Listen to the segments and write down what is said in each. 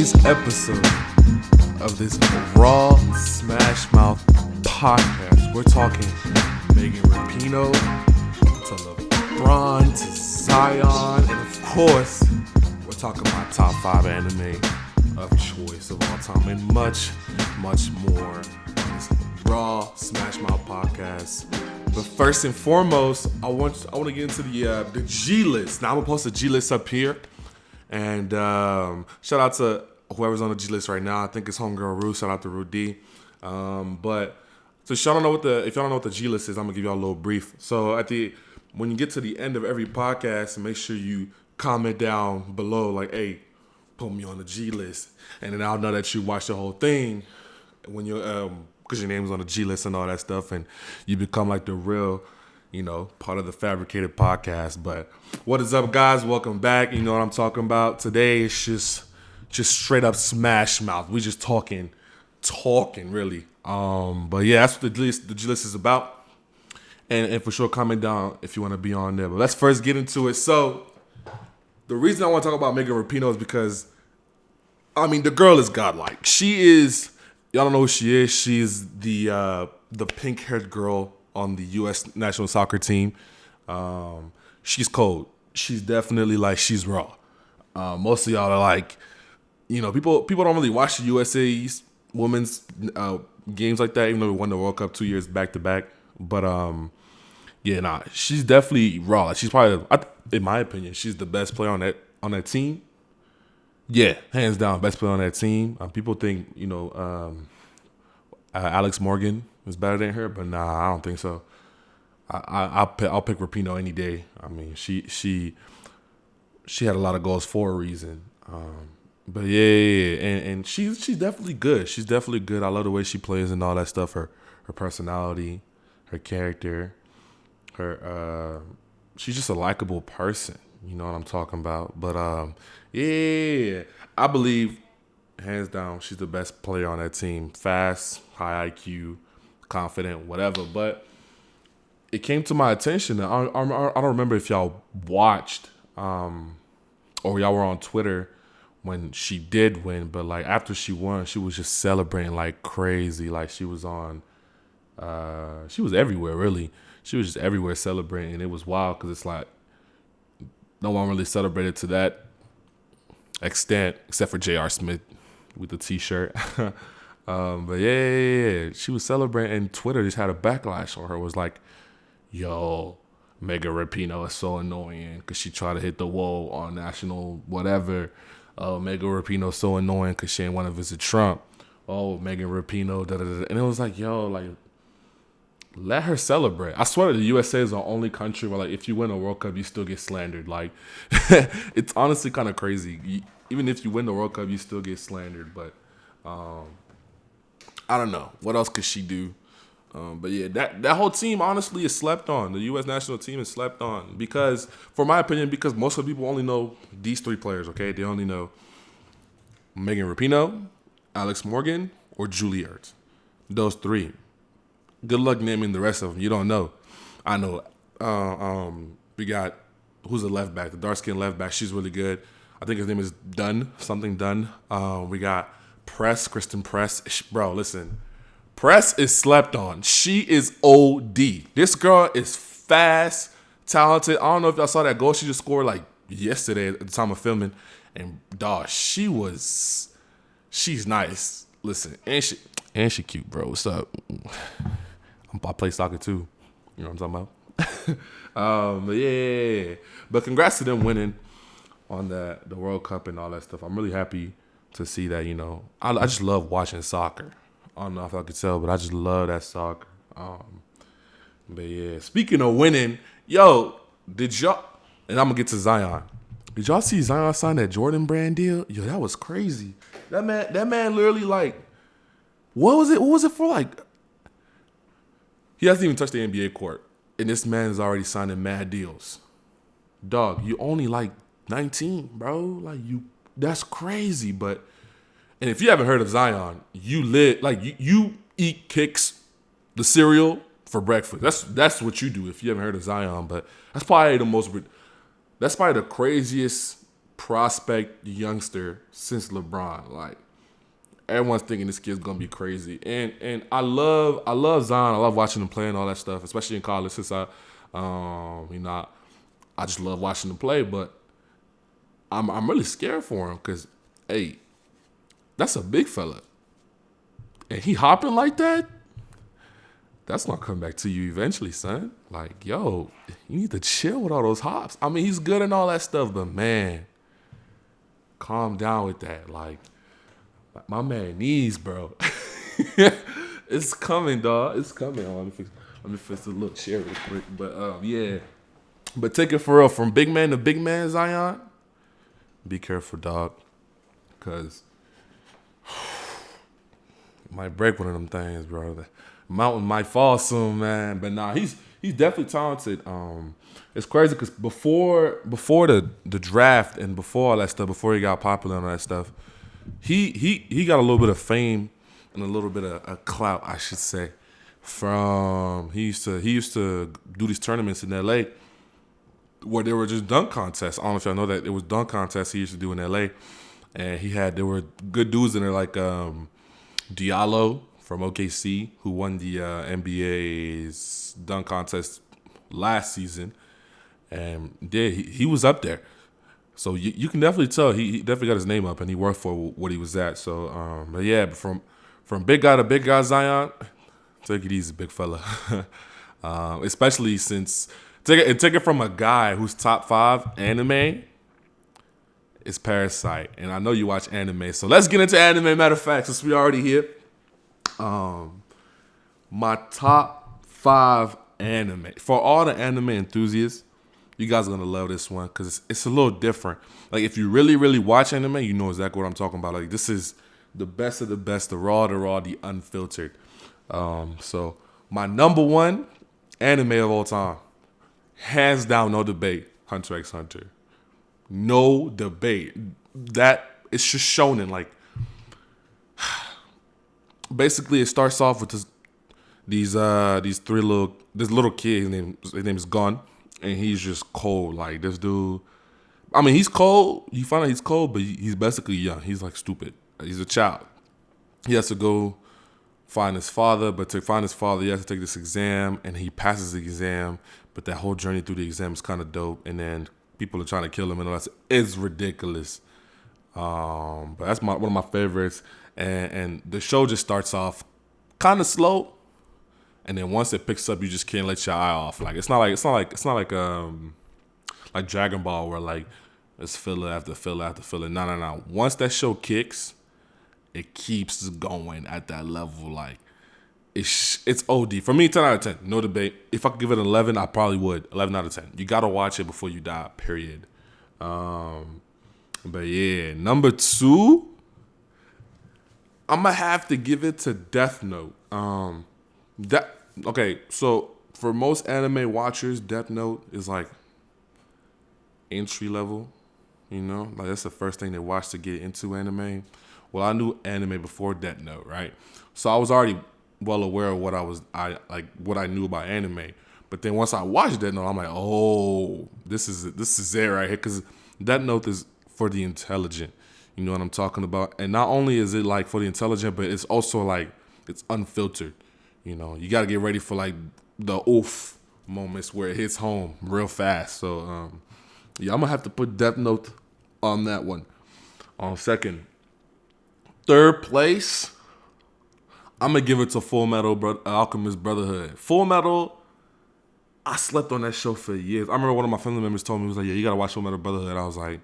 today's episode of this Raw Smash Mouth podcast, we're talking Megan Rapinoe to LeBron to Zion, and of course, we're talking about top 5 anime of choice of all time, and much, much more on this Raw Smash Mouth podcast. But first and foremost, I want to get into the G list. Now I'm gonna post the G list up here, and shout out to whoever's on the G list right now. I think it's homegirl Rue. Shout out to Rue D. But so if y'all don't know what the G list is, I'm gonna give y'all a little brief. So when you get to the end of every podcast, make sure you comment down below like, hey, put me on the G list, and then I'll know that you watched the whole thing when you're because your name's on the G list and all that stuff, and you become like the real, part of the Fabricated Podcast. But what is up, guys? Welcome back. You know what I'm talking about. Today it's just straight up smash mouth. We just talking really. But yeah, that's what the G list is about. And for sure, comment down if you want to be on there. But let's first get into it. So the reason I want to talk about Megan Rapinoe is because, the girl is godlike. She is. Y'all don't know who she is. She's the pink-haired girl on the U.S. national soccer team. She's cold. She's definitely she's raw. Most of y'all are like, people don't really watch the USA's women's games like that, even though we won the World Cup 2 years back to back. But she's definitely raw. She's probably, in my opinion, she's the best player on that team. Yeah, hands down, best player on that team. People think, Alex Morgan is better than her, but nah, I don't think so. I'll pick Rapinoe any day. She had a lot of goals for a reason. But yeah, and she's definitely good. She's definitely good. I love the way she plays and all that stuff. Her personality, her character, she's just a likable person. You know what I'm talking about. But I believe hands down she's the best player on that team. Fast, high IQ, confident, whatever. But it came to my attention. I don't remember if y'all watched or y'all were on Twitter when she did win. But after she won, she was just celebrating like crazy. She was on. She was everywhere really. She was just everywhere celebrating. It was wild because it's like, no one really celebrated to that extent except for J.R. Smith with the T-shirt. But yeah, she was celebrating, and Twitter just had a backlash on her. It was like, yo, Megan Rapinoe is so annoying because she tried to hit the wall on national whatever. Megan Rapinoe is so annoying because she ain't want to visit Trump. Oh, Megan Rapinoe, da-da-da. And it was like, yo, let her celebrate. I swear the USA is the only country where if you win a World Cup, you still get slandered. It's honestly kind of crazy. Even if you win the World Cup, you still get slandered. But I don't know. What else could she do? But yeah, that whole team honestly is slept on. The U.S. national team is slept on because, for my opinion, because most of the people only know these 3 players, okay? They only know Megan Rapinoe, Alex Morgan, or Julie Ertz. Those 3. Good luck naming the rest of them. You don't know. I know. We got, who's the left back? The dark-skinned left back. She's really good. I think his name is Dunn. We got Kristen Press. Bro, listen. Press is slept on. She is OD. This girl is fast, talented. I don't know if y'all saw that goal she just scored yesterday at the time of filming. And dawg, she's nice. Listen, and she cute, bro. What's up? I play soccer too. You know what I'm talking about? But yeah. But congrats to them winning on the World Cup and all that stuff. I'm really happy to see that, I just love watching soccer. I don't know if I could tell, but I just love that soccer. But yeah, speaking of winning, yo, did y'all, and I'm going to get to Zion. Did y'all see Zion sign that Jordan brand deal? Yo, that was crazy. That man literally what was it for he hasn't even touched the NBA court, and this man is already signing mad deals. Dog, you only 19, bro. That's crazy. But, and if you haven't heard of Zion, you eat Kix, the cereal, for breakfast. That's what you do if you haven't heard of Zion. But that's probably the craziest prospect youngster since LeBron. Like, everyone's thinking this kid's gonna be crazy, and I love Zion. I love watching him play and all that stuff, especially in college. Since I just love watching him play. But I'm really scared for him because, hey, that's a big fella, and he hopping like that. That's gonna come back to you eventually, son. Like, yo, you need to chill with all those hops. I mean, he's good and all that stuff, but man, calm down with that. Like my man needs, bro. It's coming, dog. It's coming. Oh, let me fix the little chair real quick. But yeah. But take it for real. From big man to big man, Zion, be careful, dog. Cause you might break one of them things, bro. The mountain might fall soon, man. But nah, he's definitely talented. It's crazy because before the draft and before all that stuff, before he got popular and all that stuff, he got a little bit of fame and a little bit of clout, I should say. From he used to do these tournaments in LA where there were just dunk contests. I don't know if y'all know that. It was dunk contests he used to do in LA. And there were good dudes in there like Diallo from OKC, who won the NBA's dunk contest last season. And yeah, he was up there. So you can definitely tell he definitely got his name up and he worked for what he was at. So, but yeah, from big guy to big guy, Zion, take it easy, big fella. Especially since take it from a guy who's top 5 anime is Parasite, and I know you watch anime, so let's get into anime. Matter of fact, since we already here, my top 5 anime for all the anime enthusiasts. You guys are gonna love this one because it's a little different. Like if you really, really watch anime, you know exactly what I'm talking about. Like this is the best of the best, the raw, the unfiltered. So my number 1 anime of all time, hands down, no debate, Hunter x Hunter. No debate. That it's just shonen. Like basically, it starts off with this little kid. His name is Gon, and he's just cold. Like this dude. I mean, he's cold. You find out he's cold, but he's basically young. He's like stupid. He's a child. He has to go find his father, but to find his father, he has to take this exam, and he passes the exam. But that whole journey through the exam is kind of dope, and then people are trying to kill him, and all that. It's ridiculous. But that's one of my favorites, and the show just starts off kind of slow, and then once it picks up, you just can't let your eye off. Like it's not like Dragon Ball where like it's filler after filler after filler. No. Once that show kicks, it keeps going at that level. Like it's OD. For me, 10 out of 10. No debate. If I could give it an 11, I probably would. 11 out of 10. You got to watch it before you die, period. But yeah, number 2, I'm going to have to give it to Death Note. Okay, so for most anime watchers, Death Note is like entry level, you know? Like that's the first thing they watch to get into anime. Well, I knew anime before Death Note, right? So I was already well aware of what I knew about anime. But then once I watched Death Note, I'm like, oh, this is it right here. Because Death Note is for the intelligent. You know what I'm talking about? And not only is it like for the intelligent, but it's also like it's unfiltered. You know, you got to get ready for like the oof moments where it hits home real fast. So, yeah, I'm going to have to put Death Note on that one. On second. Third place, I'm going to give it to Full Metal Alchemist Brotherhood. Full Metal, I slept on that show for years. I remember one of my family members told me, he was like, yeah, you got to watch Full Metal Brotherhood. I was like,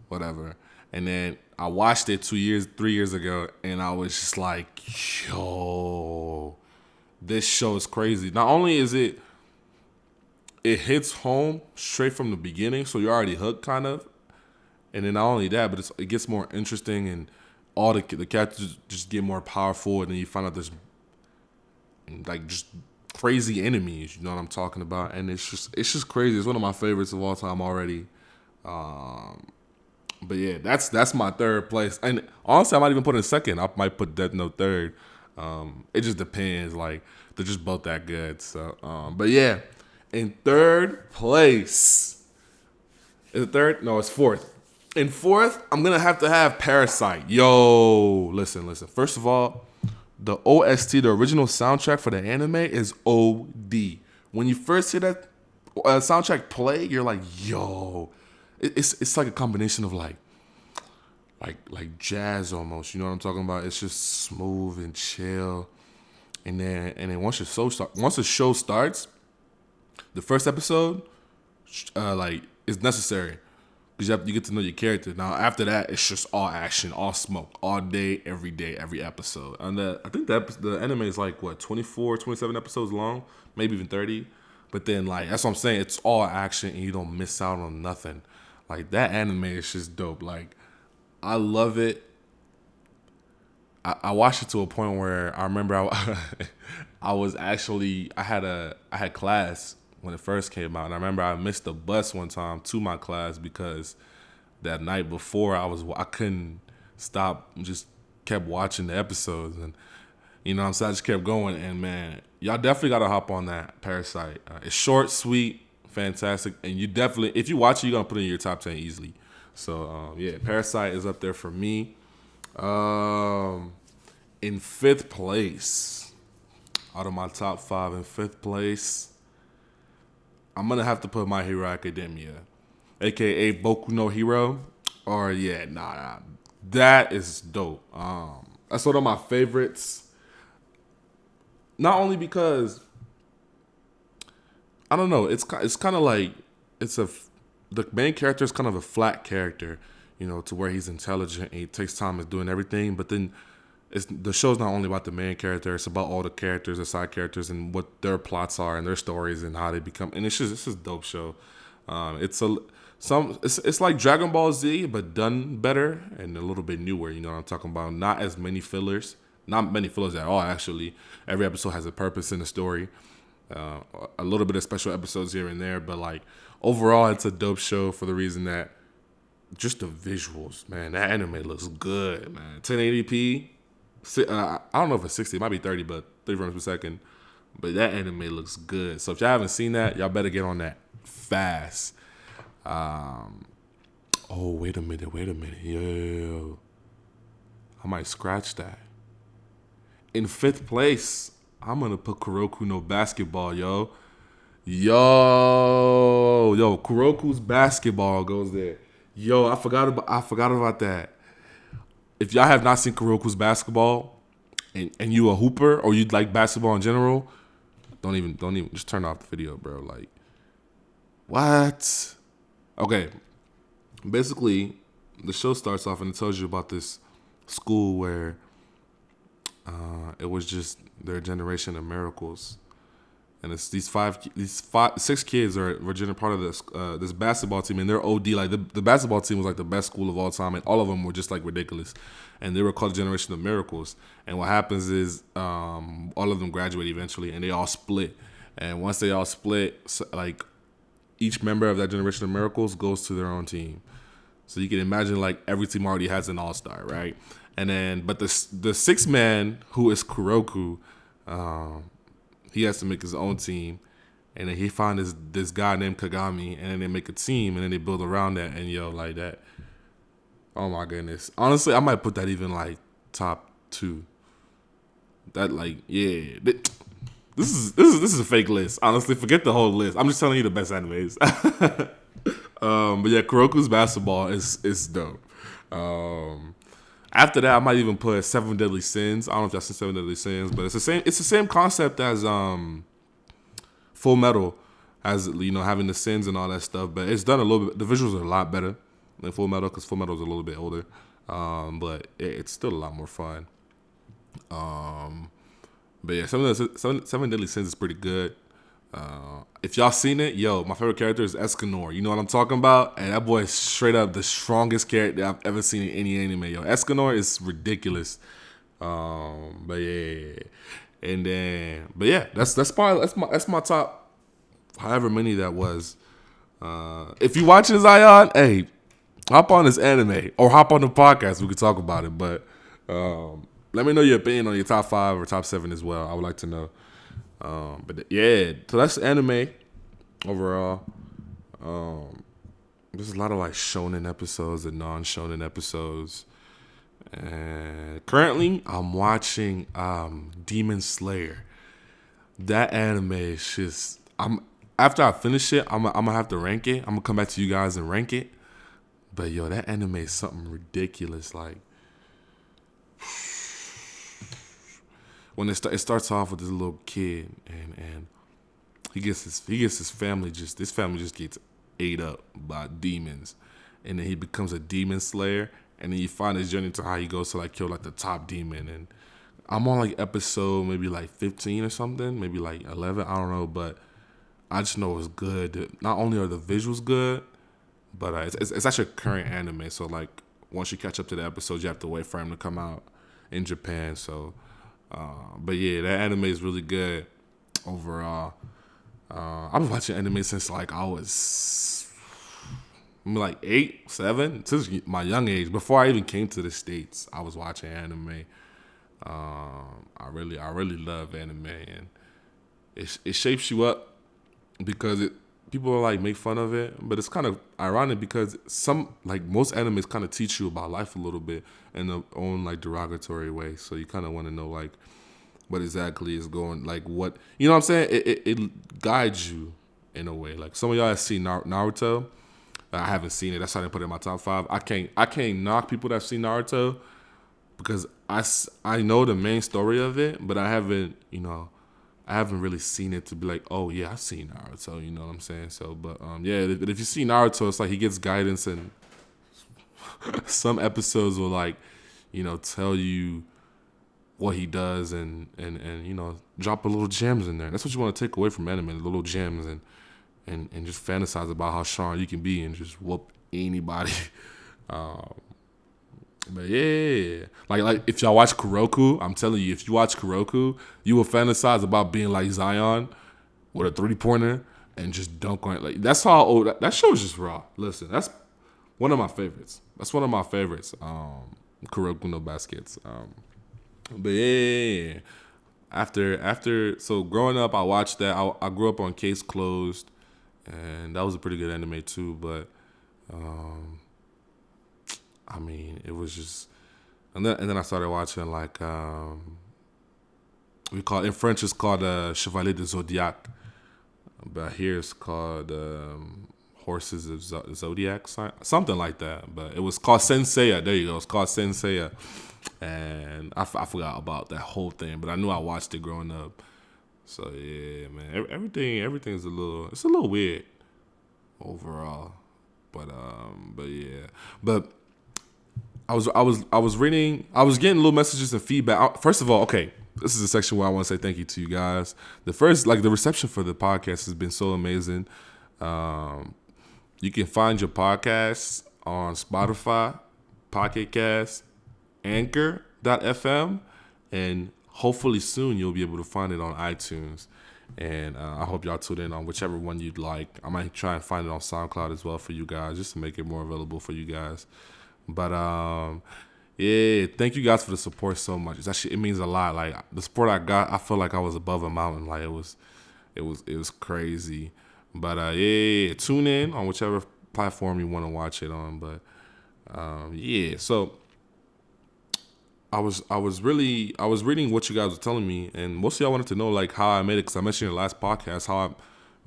whatever. And then I watched it 3 years ago, and I was just like, yo, this show is crazy. Not only is it hits home straight from the beginning, so you're already hooked kind of. And then not only that, but it gets more interesting, and all the characters just get more powerful, and then you find out there's like just crazy enemies. You know what I'm talking about? And it's just crazy. It's one of my favorites of all time already. But yeah, that's my third place. And honestly, I might even put it in second. I might put Death Note third. It just depends. Like they're just both that good. So, but yeah, in third place, Is it third? No, it's fourth. In fourth, I'm gonna have to have Parasite. Yo, listen. First of all, the OST, the original soundtrack for the anime, is OD. When you first hear that soundtrack play, you're like, yo, it's like a combination of like jazz almost. You know what I'm talking about? It's just smooth and chill. And then once the show starts, the first episode, is necessary because you get to know your character. Now after that, it's just all action, all smoke, all day, every episode. And I think the anime is like what 24, 27 episodes long, maybe even 30. But then like that's what I'm saying. It's all action and you don't miss out on nothing. Like that anime is just dope. Like I love it. I watched it to a point where I remember I had class when it first came out, and I remember I missed the bus one time to my class because that night before I couldn't stop, just kept watching the episodes, and you know what I'm saying, I just kept going, and man, y'all definitely gotta hop on that Parasite. It's short, sweet, fantastic, and you definitely, if you watch it, you're gonna put it in your top 10 easily. So yeah, Parasite is up there for me. In fifth place, out of my top 5, in fifth place, I'm gonna have to put My Hero Academia, aka Boku no Hero. Or that is dope. That's one of my favorites. Not only because I don't know, it's kind of like the main character is kind of a flat character, you know, to where he's intelligent and he takes time in doing everything. But then the show's not only about the main character; it's about all the characters, the side characters, and what their plots are and their stories and how they become. And it's just a dope show. It's like Dragon Ball Z, but done better and a little bit newer. You know what I'm talking about? Not as many fillers. Not many fillers at all, actually. Every episode has a purpose in the story. A little bit of special episodes here and there, but like overall, it's a dope show for the reason that just the visuals, man. That anime looks good, man. 1080p. I don't know if it's 60. It might be 30, but 30 frames per second. But that anime looks good. So if y'all haven't seen that, y'all better get on that fast. Wait a minute. Yo. I might scratch that. In fifth place, I'm going to put Kuroko no Basketball, yo. Kuroko's Basketball goes there. Yo, I forgot about that. If y'all have not seen Kuroko's Basketball and you a hooper or you like basketball in general, don't even just turn off the video, bro. Like, what? Okay. Basically, the show starts off and it tells you about this school where it was just their generation of miracles. And it's these six kids were part of this basketball team, and they're OD. Like the basketball team was like the best school of all time, and all of them were just like ridiculous. And they were called Generation of Miracles. And what happens is all of them graduate eventually, and they all split. And once they all split, like each member of that Generation of Miracles goes to their own team. So you can imagine like every team already has an all-star, right? And then, but the sixth man, who is Kuroko, he has to make his own team, and then he found this guy named Kagami, and then they make a team, and then they build around that, and like that. Oh my goodness! Honestly, I might put that even like top 2. That like this is a fake list. Honestly, forget the whole list. I'm just telling you the best animes. But yeah, Kuroko's Basketball is dope. After that, I might even put 7 Deadly Sins. I don't know if y'all seen 7 Deadly Sins, but it's the same concept as Full Metal, as you know, having the sins and all that stuff. But it's done a little bit. The visuals are a lot better than Full Metal because Full Metal is a little bit older. But it's still a lot more fun. But yeah, 7 Deadly Sins is pretty good. If y'all seen it, my favorite character is Escanor. You know what I'm talking about? And that boy is straight up the strongest character I've ever seen in any anime. Escanor is ridiculous. But yeah, that's my top, however many that was. If you watching Zion, hey, hop on this anime or hop on the podcast. We could talk about it. But let me know your opinion on your top 5 or top 7 as well. I would like to know. But yeah, so that's anime overall. there's a lot of like shonen episodes and non-shonen episodes. And currently, I'm watching Demon Slayer. That anime is just. After I finish it, I'm gonna have to rank it. I'm gonna come back to you guys and rank it. But yo, that anime is something ridiculous. Like when it starts off with this little kid, and he gets his family just gets ate up by demons, and then he becomes a demon slayer, and then you find his journey to how he goes to like kill like the top demon. And I'm on like episode maybe like 15 or something, maybe like 11, I don't know, but I just know it's good. Not only are the visuals good, but it's actually a current anime. So like once you catch up to the episodes, you have to wait for him to come out in Japan. So, but yeah, that anime is really good overall. I've been watching anime since like I was like 8, 7, since my young age. Before I even came to the States, I was watching anime. I really love anime, and it shapes you up because people are like make fun of it, but it's kind of ironic because most animes kind of teach you about life a little bit in their own like derogatory way. So you kind of want to know like what exactly is going, like what, you know what I'm saying? It guides you in a way. Like some of y'all have seen Naruto. I haven't seen it. That's why I didn't put it in my top 5. I can't knock people that have seen Naruto because I know the main story of it, but I haven't really seen it to be like, oh yeah, I've seen Naruto, you know what I'm saying? So, but yeah, if you see Naruto, it's like he gets guidance, and some episodes will like, tell you what he does, and drop a little gems in there. That's what you want to take away from anime, the little gems, and just fantasize about how strong you can be and just whoop anybody. But yeah, like if y'all watch Kuroko, I'm telling you, if you watch Kuroko, you will fantasize about being like Zion with a 3-pointer and just dunk on it. Like that's how old that show is just raw. Listen, that's one of my favorites. Kuroko no Baskets. But yeah, after so growing up, I watched that. I grew up on Case Closed, and that was a pretty good anime too. But I mean, it was just, and then I started watching like in French it's called Chevalier de Zodiac, but here it's called Horses of Zodiac, something like that. But it was called Senseiya. There you go. It's called Senseiya, and I forgot about that whole thing, but I knew I watched it growing up. So yeah, man, everything's a little weird overall, but yeah, but. I was reading. I was getting little messages and feedback. First of all, okay, this is a section where I want to say thank you to you guys. The reception for the podcast has been so amazing. You can find your podcasts on Spotify, Pocket Cast, Anchor.fm, and hopefully soon you'll be able to find it on iTunes. And I hope y'all tune in on whichever one you'd like. I might try and find it on SoundCloud as well for you guys, just to make it more available for you guys. But yeah, thank you guys for the support so much. It means a lot. Like the support I got, I feel like I was above a mountain. Like it was crazy. But yeah, tune in on whichever platform you want to watch it on. But yeah, so I was reading what you guys were telling me, and most of y'all wanted to know like how I made it, because I mentioned in the last podcast how I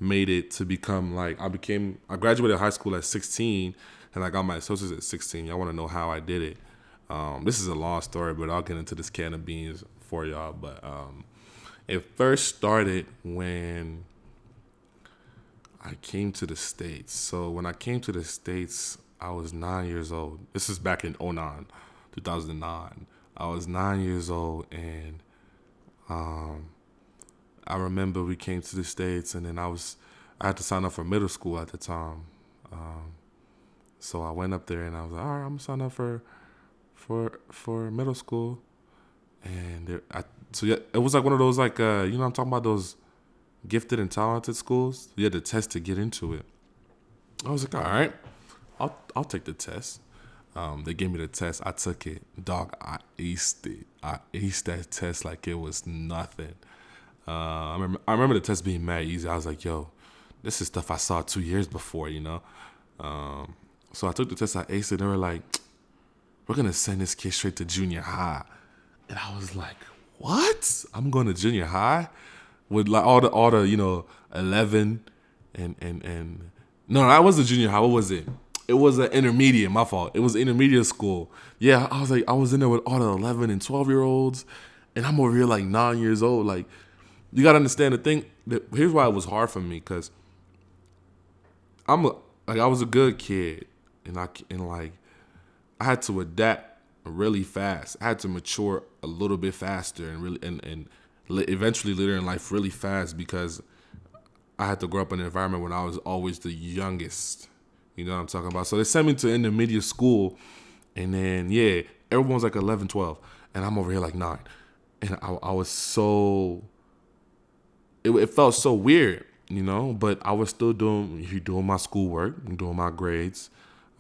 made it to become like I graduated high school at 16. And I got my associates at 16. Y'all want to know how I did it. This is a long story, but I'll get into this can of beans for y'all. But it first started when I came to the States. So when I came to the States, I was 9 years old. This is back in 2009. I was 9 years old, and I remember we came to the States, and then I had to sign up for middle school at the time. So I went up there and I was like, all right, I'm gonna sign up for middle school, and it was like one of those like I'm talking about, those gifted and talented schools. You had to test to get into it. I was like, all right, I'll take the test. They gave me the test. I took it. Dog, I aced it. I aced that test like it was nothing. I remember the test being mad easy. I was like, yo, this is stuff I saw 2 years before, So I took the test, I aced it, and they were like, we're going to send this kid straight to junior high. And I was like, what? I'm going to junior high? With like all the 11 and no, that wasn't junior high. What was it? It was an intermediate. My fault. It was intermediate school. Yeah, I was in there with all the 11 and 12-year-olds, and I'm over here like 9 years old. Like, you gotta understand the thing. Here's why it was hard for me, because I was a good kid, and I had to adapt really fast. I had to mature a little bit faster and eventually later in life really fast, because I had to grow up in an environment when I was always the youngest. You know what I'm talking about? So they sent me to intermediate school, and then, yeah, everyone's like 11, 12, and I'm over here like 9. And I was so... It felt so weird, but I was still doing my schoolwork, doing my grades,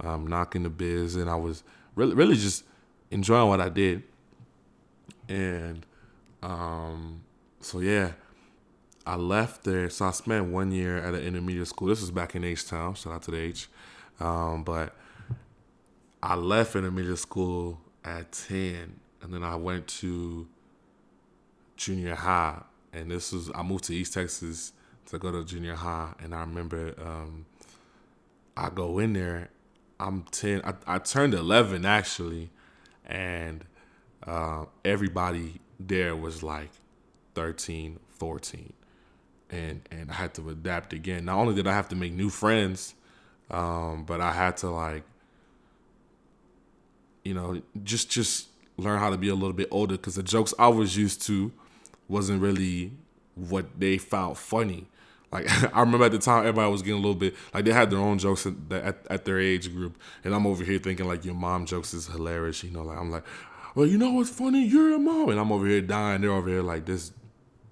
knocking the biz, and I was really just enjoying what I did. And so, yeah, I left there. So I spent 1 year at an intermediate school. This was back in H-Town. Shout out to the H. But I left intermediate school at 10, and then I went to junior high. And I moved to East Texas to go to junior high. And I remember I go in there. I'm 10. I turned 11, actually. And everybody there was like 13, 14. And I had to adapt again. Not only did I have to make new friends, but I had to just learn how to be a little bit older, because the jokes I was used to wasn't really what they found funny. Like, I remember at the time, everybody was getting a little bit, like, they had their own jokes at their age group. And I'm over here thinking, like, your mom jokes is hilarious. Like, I'm like, well, you know what's funny? You're a mom. And I'm over here dying. They're over here like, this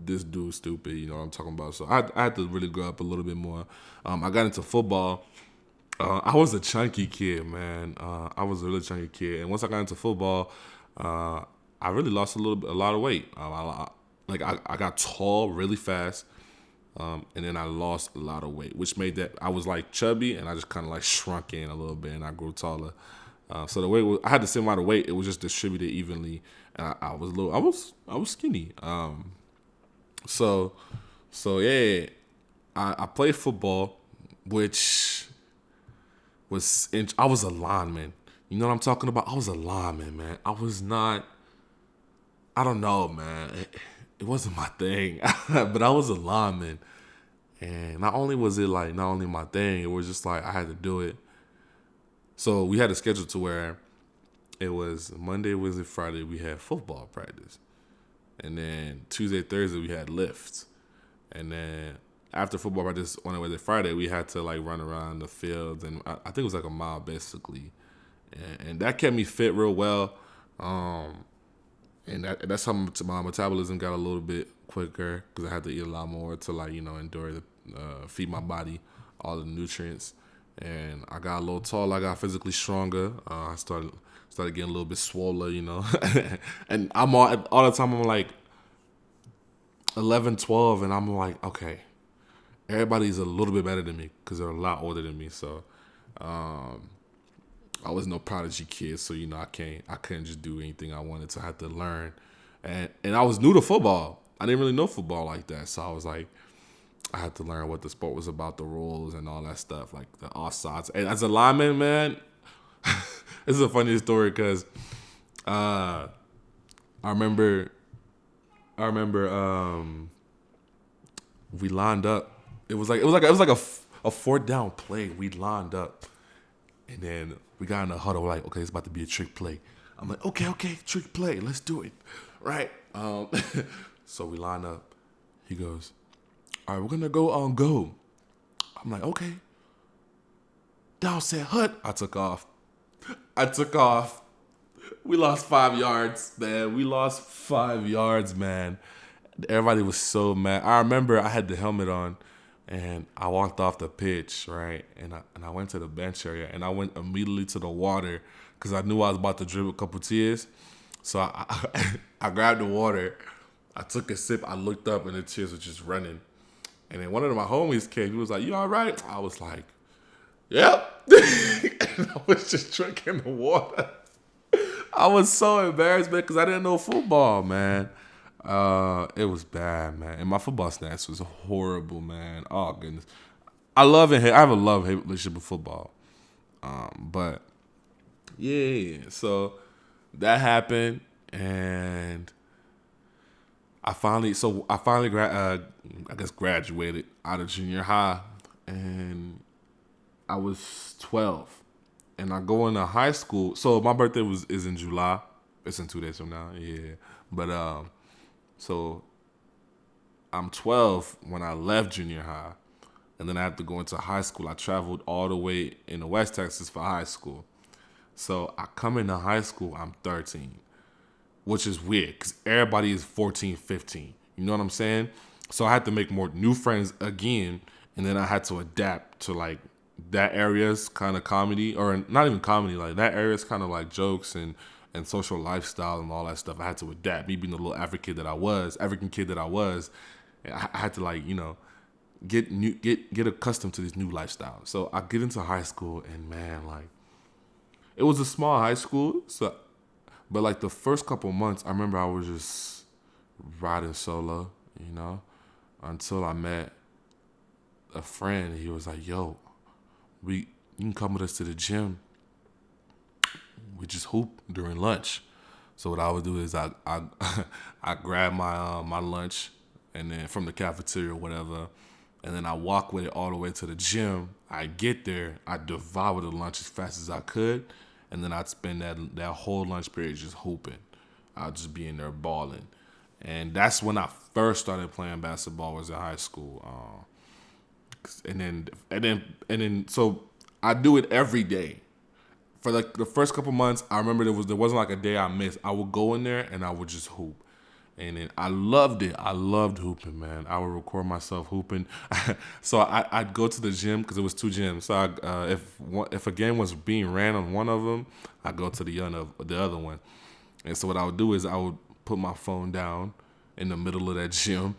dude's stupid. You know what I'm talking about? So I had to really grow up a little bit more. I got into football. I was a chunky kid, man. I was a really chunky kid. And once I got into football, I really lost a lot of weight. I got tall really fast, and then I lost a lot of weight, which made that I was like chubby, and I just kind of like shrunk in a little bit, and I grew taller. So the weight I had the same amount of weight. It was just distributed evenly, and I was skinny. So yeah, I played football, which was I was a lineman. You know what I'm talking about? I was a lineman, man. I was not. I don't know, man. It wasn't my thing, but I was a lineman, and not only my thing, it was just like I had to do it. So we had a schedule to where it was Monday, Wednesday, Friday we had football practice, and then Tuesday, Thursday we had lifts, and then after football practice on Wednesday, Friday we had to like run around the fields, and I think it was like a mile basically, and that kept me fit real well. And that's how my metabolism got a little bit quicker, because I had to eat a lot more to endure feed my body all the nutrients. And I got a little taller. I got physically stronger. I started getting a little bit swollen, and I'm all the time I'm like 11, 12, and I'm like, okay, everybody's a little bit better than me because they're a lot older than me. So I was no prodigy kid, so I couldn't just do anything I wanted, so I had to learn. And I was new to football. I didn't really know football like that, so I was like, I had to learn what the sport was about, the rules and all that stuff, like the offsides. And as a lineman, man, this is a funny story because I remember we lined up. It was like a fourth down play. We lined up, and then we got in the huddle. We're like, okay, it's about to be a trick play. I'm like, okay, trick play. Let's do it. Right. So we line up. He goes, all right, we're going to go on go. I'm like, okay. Down said, hut. I took off. We lost 5 yards, man. Everybody was so mad. I remember I had the helmet on, and I walked off the pitch, right? And I went to the bench area, and I went immediately to the water because I knew I was about to drip a couple tears. So I grabbed the water. I took a sip. I looked up, and the tears were just running. And then one of my homies came. He was like, you all right? I was like, yep. And I was just drinking the water. I was so embarrassed, man, because I didn't know football, man. It was bad, man. And my football stats was horrible, man. Oh, goodness. I love and hate. I have a love-hate relationship with football. But, yeah. So, that happened. And I finally graduated out of junior high. And I was 12. And I go into high school. So my birthday is in July. It's in 2 days from now. Yeah. But so I'm 12 when I left junior high. And then I had to go into high school. I traveled all the way into West Texas for high school. So I come into high school, I'm 13. Which is weird because everybody is 14, 15. You know what I'm saying? So I had to make more new friends again. And then I had to adapt to like that area's kind of comedy, or not even comedy, like that area's kind of like jokes and social lifestyle and all that stuff. I had to adapt. Me being the little African kid that I was, I had to like, get accustomed to this new lifestyle. So I get into high school and man, like it was a small high school. So, but like the first couple months, I remember I was just riding solo, until I met a friend. He was like, yo, you can come with us to the gym. We just hoop during lunch. So what I would do is I grab my lunch and then from the cafeteria or whatever, and then I walk with it all the way to the gym. I get there, I devour the lunch as fast as I could, and then I'd spend that whole lunch period just hooping. I'd just be in there balling. And that's when I first started playing basketball, was in high school. And then so I do it every day. For like the first couple months, I remember there wasn't like a day I missed. I would go in there and I would just hoop. And then I loved it. I loved hooping, man. I would record myself hooping. So I'd go to the gym because it was 2 gyms. So if a game was being ran on one of them, I'd go to the other one. And so what I would do is I would put my phone down in the middle of that gym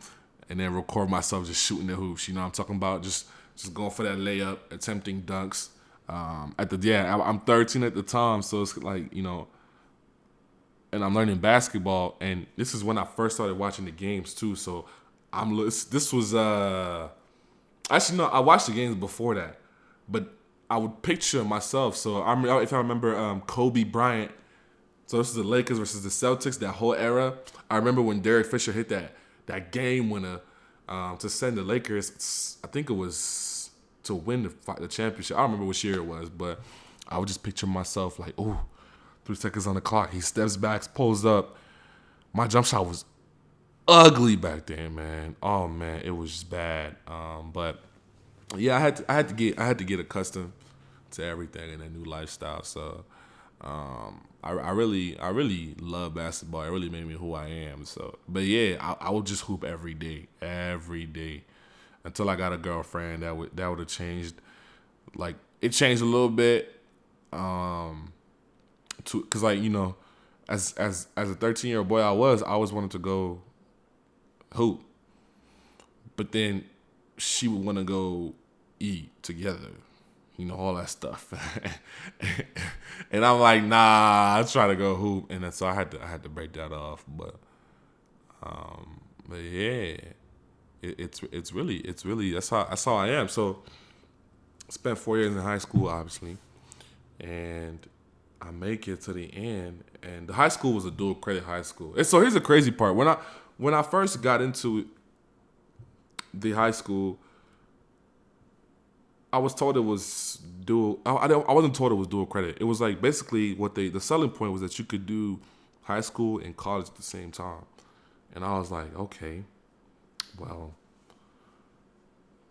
and then record myself just shooting the hoops. You know what I'm talking about? Just going for that layup, attempting dunks. I'm 13 at the time, so it's like, and I'm learning basketball, and this is when I first started watching the games too. So this was actually no, I watched the games before that, but I would picture myself. So if I remember Kobe Bryant. So this is the Lakers versus the Celtics, that whole era. I remember when Derek Fisher hit that game winner to send the Lakers. I think it was to win the championship. I don't remember which year it was, but I would just picture myself like, 3 seconds on the clock. He steps back, pulls up. My jump shot was ugly back then, man. Oh man, it was just bad. But yeah, I had to get accustomed to everything in a new lifestyle. So I really love basketball. It really made me who I am. So, but yeah, I would just hoop every day, until I got a girlfriend. That would have changed. Like it changed a little bit. Cause like as a 13-year-old boy, I always wanted to go hoop, but then she would want to go eat together. All that stuff. And I'm like, nah, I try to go hoop. And then, so I had to break that off. But yeah, it's really, that's how I am. So I spent 4 years in high school, obviously. And I make it to the end. And the high school was a dual credit high school. And so here's the crazy part. When I first got into the high school, I was told it was dual. I wasn't told it was dual credit. It was like basically the selling point was that you could do high school and college at the same time. And I was like, okay, well,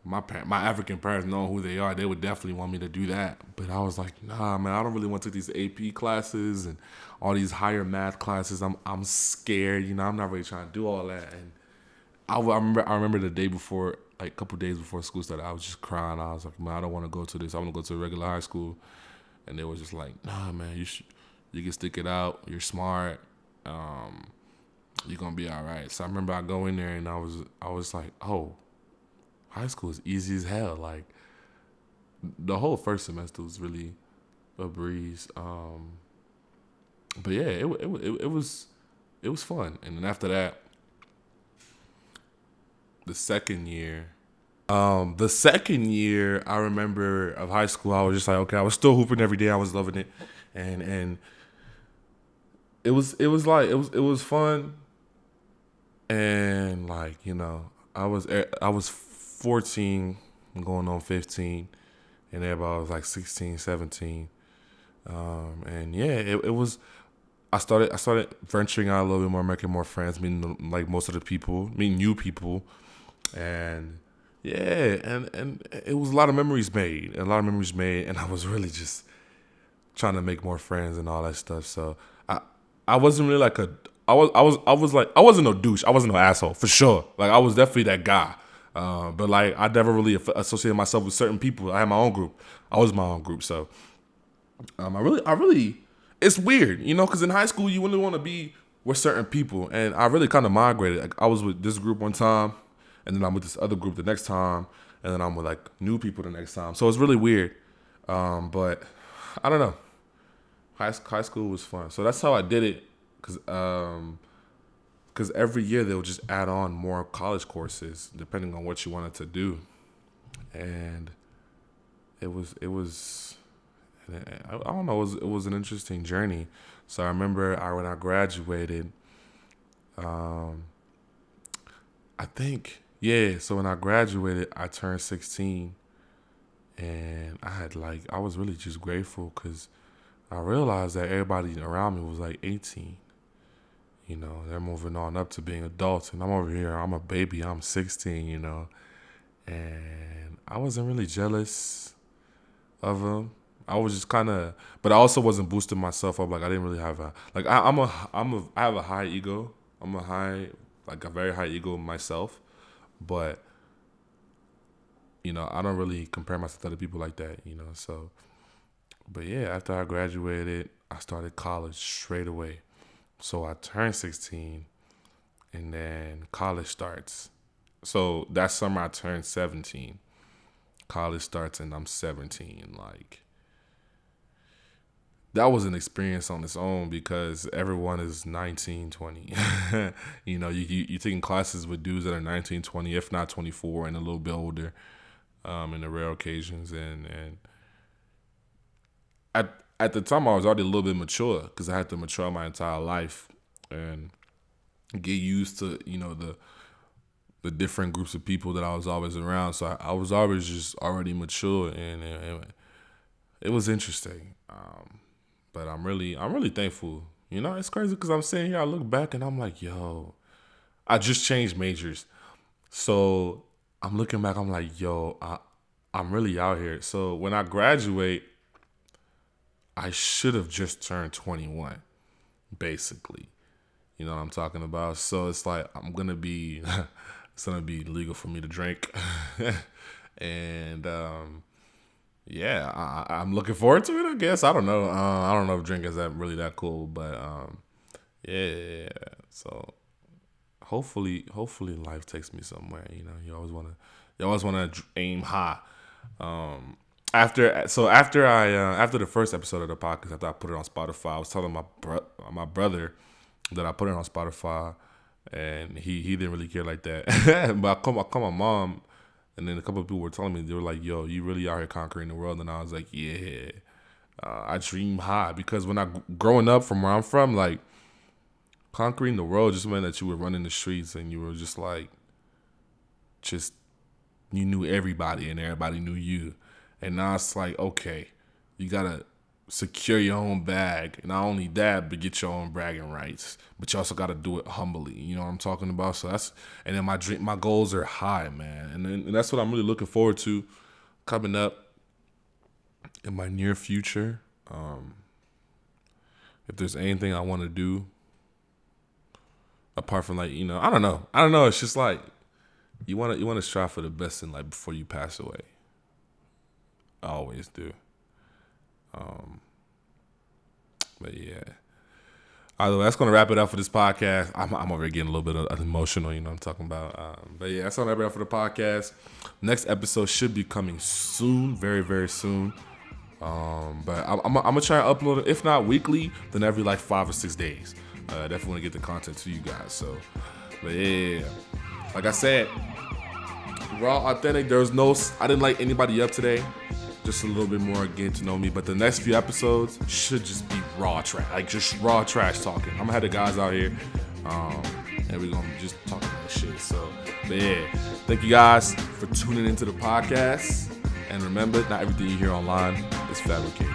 my African parents know who they are. They would definitely want me to do that. But I was like, nah, man, I don't really want to take these AP classes and all these higher math classes. I'm scared. I'm not really trying to do all that. And I remember the day before. Like a couple days before school started, I was just crying. I was like, man, I don't want to go to this. I want to go to a regular high school. And they were just like, nah, man, you can stick it out. You're smart. You're gonna be all right. So I remember I go in there and I was like, oh, high school is easy as hell. Like the whole first semester was really a breeze. But yeah, it was fun. And then after that, the second year. The second year I remember of high school, I was just like, okay, I was still hooping every day. I was loving it, and it was fun, and like I was 14, going on 15, and everybody was like 16, 17, and yeah, it was. I started venturing out a little bit more, making more friends, meeting like most of the people, meeting new people, and yeah, and it was a lot of memories made, and I was really just trying to make more friends and all that stuff. So I wasn't really like I wasn't no douche, I wasn't no asshole for sure. Like I was definitely that guy, but like I never really associated myself with certain people. I had my own group. I was my own group, so I really, it's weird, because in high school you really want to be with certain people, and I really kind of migrated. Like I was with this group one time, and then I'm with this other group the next time, and then I'm with like new people the next time. So it's really weird, but I don't know. High school was fun, so that's how I did it. Because every year they'll just add on more college courses depending on what you wanted to do, and it was. I don't know. It was an interesting journey. So I remember when I graduated, I think So when I graduated, I turned 16, and I was really just grateful because I realized that everybody around me was like 18. They're moving on up to being adults, and I'm over here. I'm a baby. I'm 16. And I wasn't really jealous of them. I was just kind of, but I also wasn't boosting myself up. Like I didn't really have I have a high ego. I'm a very high ego myself, but I don't really compare myself to other people like that. So, but yeah, after I graduated, I started college straight away. So I turned 16, and then college starts. So that summer I turned 17. College starts, and I'm 17. Like, that was an experience on its own because everyone is 19, 20. You're taking classes with dudes that are 19, 20, if not 24, and a little bit older, in the rare occasions. And at the time, I was already a little bit mature because I had to mature my entire life and get used to, the different groups of people that I was always around. So I was always just already mature, and it was interesting. But I'm really thankful. It's crazy because I'm sitting here, I look back and I'm like, yo, I just changed majors. So I'm looking back, I'm like, yo, I'm really out here. So when I graduate, I should have just turned 21, basically. You know what I'm talking about? So it's like it's gonna be legal for me to drink. And yeah, I'm looking forward to it, I guess. I don't know. I don't know if drinking is that cool, but yeah. So hopefully life takes me somewhere. You always wanna aim high. After the first episode of the podcast, after I put it on Spotify, I was telling my brother that I put it on Spotify, and he didn't really care like that. But I called my mom. And then a couple of people were telling me, they were like, yo, you really are here conquering the world. And I was like, yeah, I dream high. Because growing up from where I'm from, like, conquering the world just meant that you were running the streets and you were just like, you knew everybody and everybody knew you. And now it's like, okay, you got to secure your own bag. And not only that, but get your own bragging rights. But you also got to do it humbly. You know what I'm talking about? So and then my goals are high, man. And that's what I'm really looking forward to coming up in my near future. If there's anything I want to do, apart from like, I don't know. It's just like, you want to strive for the best in life before you pass away. I always do. But yeah, By the way, that's going to wrap it up for this podcast. I'm already getting a little bit emotional, you know what I'm talking about. But yeah, that's going to wrap it up for the podcast. Next episode should be coming soon, very, very soon. But I'm going to try and upload it, if not weekly, then every like 5 or 6 days. Definitely want to get the content to you guys. So, but yeah, like I said, raw, authentic. I didn't light anybody up today. Just a little bit more getting to know me. But the next few episodes should just be raw trash. Like just raw trash talking. I'm going to have the guys out here. And we're going to just talk about shit. So, but yeah. Thank you guys for tuning into the podcast. And remember, not everything you hear online is fabricated.